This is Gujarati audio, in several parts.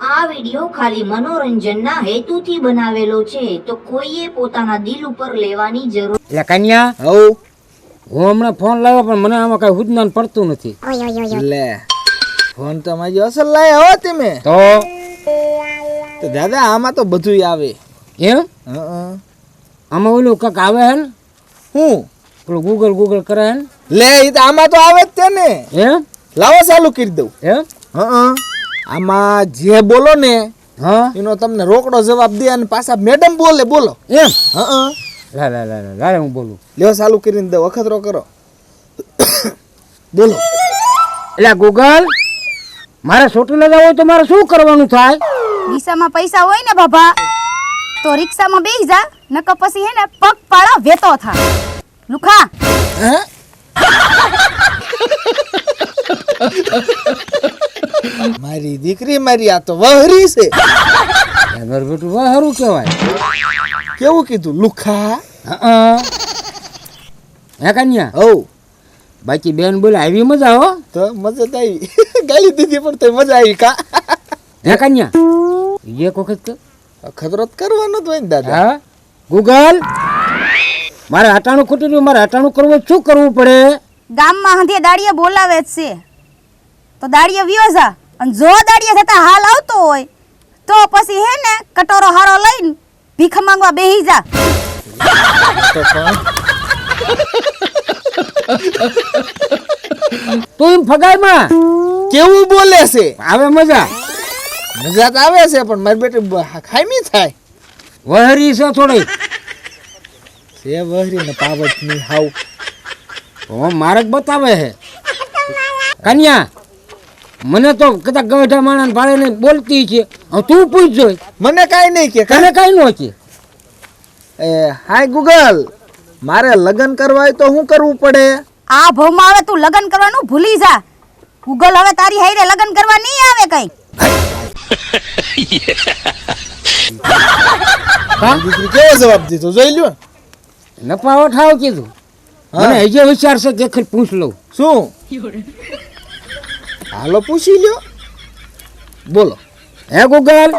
આ વિડિયો ખાલી મનોરંજનના હેતુથી બનાવેલો છે, તો કોઈએ પોતાના દિલ ઉપર લેવાની જરૂર. એટલે કન્યા હવ હું હમણાં ફોન લાવ્યો પણ મને આમાં કઈ હુજનાન પડતું નથી. લે ફોન તો મારી અસલ લાયા હો તમે તો દાદા આમાં તો બધુંય આવે. એમ હં. આમાં ઓલું કાંક આવે હે ને હું પેલું ગૂગલ કરે હે ને લે ઈ તો આમાં તો આવે જ તે ને. એમ લાવો ચાલુ કરી દઉં. એમ હં આમાં જે બોલો ને હા એનો તમને રોકડો જવાબ દે અને પાછા મેડમ બોલો. એમ હં લા હું બોલું. લ્યો ચાલુ કરીને દઉં. અખતરો કરો. બોલો. એટલે ગૂગલ મારે ચોટીલા જવું હોય તો મારે શું કરવાનું થાય? ખિસ્સામાં પૈસા હોય ને બાબા તો રિક્ષામાં બેસી જા, નકર પછી હે ને પગ પાળા વેતો થા. લુખા હે મારી દીકરી મારી આ તો વહરી છે. મારું બેટું સારું કહેવાય. કેવું કીધું? લુખા. હે કન્યા હવ બાકી બેન બોલે આવી મજા હો. તો મજા તો આવી. ગાલી દીધી પણ તો મજા આવી કા. હે કન્યા એક વખત તો ખતરો કરવાનો જ હોય ને દાદા. હા ગૂગલ મારે હટાણું ખોટું રહ્યું, મારે હટાણું કરવું હોય શું કરવું પડે? ગામમાં હંધે દાડીએ બોલાવે જ છે તો દાડીએ વ્યો જા, અને જો દાડીએ થતા હાલ આવતો હોય તો પછી હે ને કટોરો હારો લઈને ભીખ માંગવા બેહી જા. તો પણ તું એમ ફગાઈમાં કેવું બોલે છે? આવે મજા. મજા તો આવે છે પણ મારી બેટી ખામી થાય વહરી છે થોડી છે. વહરી ને પાવત ની હાવ તો મારે જ બતાવે છે. કન્યા મને તો કદાચ ગઢા માણસ ભાડે બોલતી છે. હવે તું પૂછજો, મને કાઈ નહીં કે. તને કઈ નો છે. હાય ગૂગલ, મારે લગ્ન કરવા હોય તો શું કરવું પડે? આ ભવમાં હવે તું લગન કરવાનું ભૂલી જા. ગૂગલ હવે તારી હાઈરે લગન કરવા નહીં આવે કઈ. દીકરી કેવો જવાબ દીધો જોઈ લ્યો. નપાવો ઠાવ કીધું. મને હજી વિચાર છે કે ખાલી પૂછ લઉં. શું? હાલો પૂછી લ્યો. બોલો. હે ગૂગલ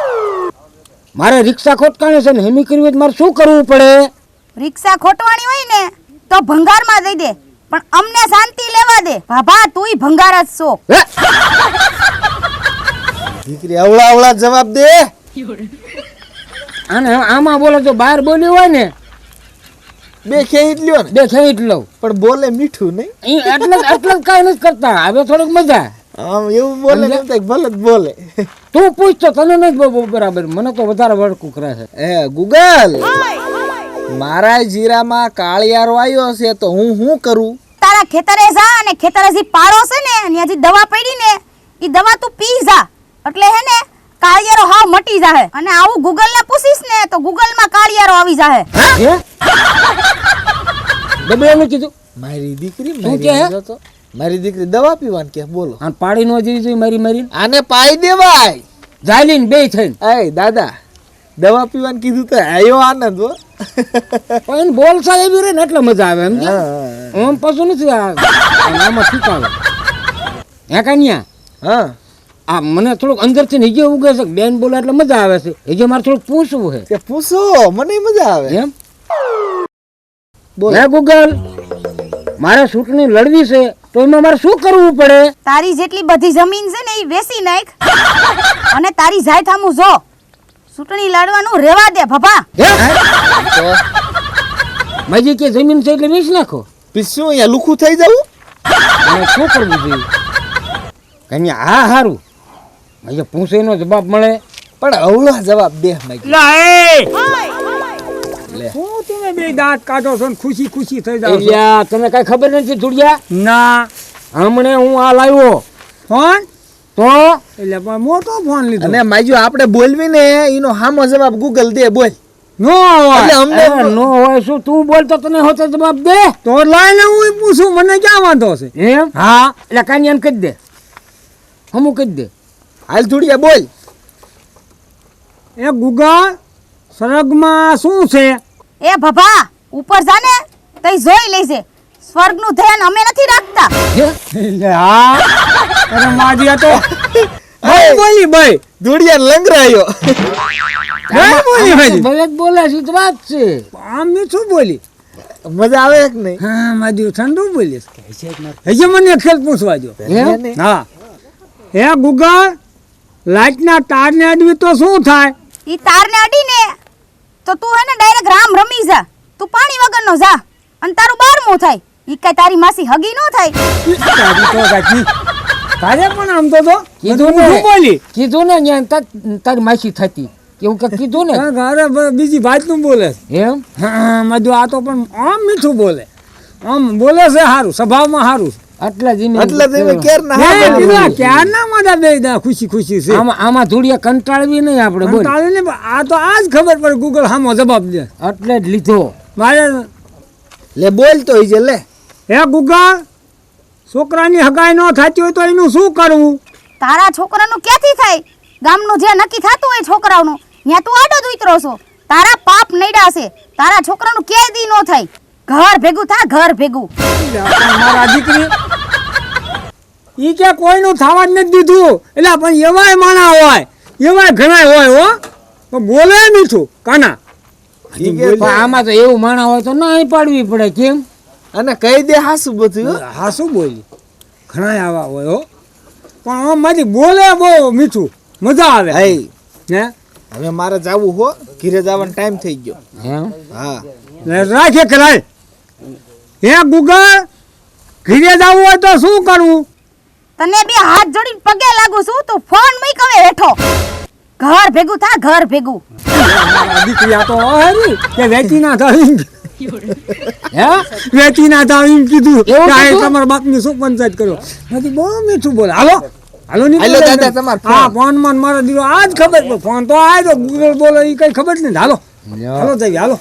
મારે રિક્ષા ખોટકાણે છે ને હેમી કરવી હોય તો મારે શું કરવું પડે? રિક્ષા ખોટવાની હોય ને તો ભંગારમાં દઈ દે, પણ અમને શાંતિ લેવા દે. બાબા તુંય ભંગાર જ છો. હે? દીકરી અવળા જવાબ દે. અને આમાં બોલો તો બહાર બોલ્યું હોય ને બે ખેંચ લ્યો ને. બે ખેંચ લઉં. પણ બોલે મીઠું નહીં. એટલે જ કાંઈ નથી કરતા. હવે થોડીક મજા. આમ એવું બોલે ને તો ભલે જ બોલે. તું પૂછ તો તને નથી બરાબર, મને તો વધારે વળકું કરે છે. ગૂગલ મારા જીરામાં કાળિયારો આવ્યો છે તો હું શું કરું? તારા ખેતરે જા અને ખેતરે જે પાડો છે ને ત્યાં જે દવા પડી ને એ દવા તું પી જા, એટલે હે ને કાળિયારો હાવ મટી જાહે. અને આવું ગૂગલ ને પૂછીશ ને તો ગૂગલ માં કાળિયારો આવી જાહે. હે ડબલાનું કીધું મારી દીકરી શું કે? મારી દીકરી દવા પીવાનું કે. બોલો. આ પાડી નો જઈ જોઈ મારી આને પાઈ દેવાય. જાયલીન બે થઈને એ દાદા દવા પીવાનું કીધું તો આયો આનંદ હો. પણ બોલસા એવી રે ને એટલે મજા આવે. એમ આમ પાછું નથી આમાં ઠીક આવે. હે કન્યા હા આ મને થોડુંક અંદરથી નીચે ઉગે છે. બેન બોલે એટલે મજા આવે છે. હજી મારે થોડુંક પૂછવું છે. કે પૂછો, મને મજા આવે. એમ બોલો. હે ગૂગલ મારે ચૂંટણી લડવી છે તો એમાં મારે શું કરવું પડે? તારી જેટલી બધી જમીન છે ને એ વેચી નાખ અને તારી જાય થામું જો. ચૂંટણી લડવાનું રેવા દે ભભા. માજી કે જમીન છે એટલે વેચી નાખો. પીશું અહીંયા લુખું થઈ જવું. મારે શું કરવું જોઈએ? કન્યા હા સારું માજી પૂછે એનો જવાબ મળે. પણ અવળો જવાબ દે માગી. શું તમે બે દાંત કાઢો છો ને ખુશી ખુશી થઈ જાવ છો? એલિયા તને કઈ ખબર નથી ધુડિયા? ના હમણે હું આ લાવ્યો ફોન તો એટલે પણ મોટો ફોન લીધો અને માજો આપણે બોલવી ને એનો હામો જવાબ ગૂગલ દે. બોલ. નો હોય એટલે અમને નો હોય શું તું બોલ તો તને હોતો જવાબ દે. તો લાઈને હું પૂછું, મને ક્યાં વાંધો છે? એમ હા એટલે કાનિયાને કહી દે, હમું કહી દે. હાલ થોડી બોલ. એ ગૂગલ સ્વર્ગમાં શું છે? એ ભભા ઉપર જા ને તઈ જોઈ લેજે. સ્વર્ગનું ધ્યાન અમે નથી રાખતા. હે? એટલે હા અરે માજી આ તો એ ભાઈ બોલી ભાઈ ધૂળિયા લંગરાયો ભાઈ બોલી ભાઈ ભલે જ બોલે છે તો વાત છે. આમ મીઠું બોલી મજા આવે કે નહીં? હા મારી ઠંડુ બોલીશ હજી મને ખેલ પૂછવા દો એમ? હા હે ગૂગલ લાઈટના તારને અડવી તો શું થાય ઈ તારને અડીને તો તું હે ને ડાયરેક્ટ રામ રમી જા. તું પાણી વગરનો જા અને તારું 12મું થાય. ઈ કઈ તારી માસી હગી નો થાય. તારી તો કાકી તારે પણ આમ તો કીધું બધું ને. શું બોલી કીધું ને ન્યા તારી માસી થતી એવું કંઈક કીધું ને. અરે બીજી ભાતનું બોલે છે. એમ? હા મધુ આ તો પણ આમ મીઠું બોલે આમ બોલે છે સારું સ્વભાવમાં સારું આટલા જ એટલે તમે કેર ના ક્યાં ના મારા બે દા ખુશી ખુશી છે આમાં ધૂળિયા કંટાળવી નહીં આપણે બોલ. તાળીને આ તો આજ ખબર પડે ગૂગલ હામો જવાબ દે એટલે જ લીધો. મારે લે બોલ તો ઈ જે લે હે ગૂગલ છોકરાની હગાઈ ન થતી હોય તો એનું શું કરવું તારા છોકરાનું ક્યાંથી થાય? ગામનું જે નક્કી થતું હોય છોકરાઓનું ત્યાં તું આડો જ ઉતરો છો. તારા પાપ નડ્યા છે. તારા છોકરાનું ક્યાંય દી નો થાય. ઘર ભેગું થા ઘર ભેગું. મારા દીકરી ઈ કે કોઈનું થવા જ નથી દીધું એટલે પણ એવાય માણા હોય એવાય ઘણા હોય હો તો બોલે મીઠું કાના ઈ કે પણ આમાં તો એવું માણા હોય તો ના પાડવી પડે. કેમ? અને કહી દે હાસુ બધું હો. હા શું બોલી ઘણા આવા હોય હો પણ આમ મારી બોલે બહુ મીઠું મજા આવે હઈ હે હવે મારે જાવું હો ઘરે જવાનો ટાઈમ થઈ ગયો. એમ? હા લે રાખે કરાય હે ગૂગલ ઘીરે જવું હોય તો શું કરવું તને બે હાથ જોડીને પગે લાગુ છું. તું ફોન મૂક હવે હેઠો. ઘર ભેગું થા ઘર ભેગું. મારા દીકરી આ તો હારી કે વેચી ના થાય હે? વેચી ના થાય એમ કીધું એવું કાંઈ કીધું? તમારા બાપની શું પંચાયત કરો નથી બહુ મીઠું બોલે હાલો હાલો નહીં હાલો બોલે દાદા, ને. તમારો હા ફોન. ફોન માં મારા દીકરો આજ ખબર પડે ફોન તો આ તો ગૂગલ બોલે એ કઈ ખબર જ નથી હાલો હાલો જઈએ હાલો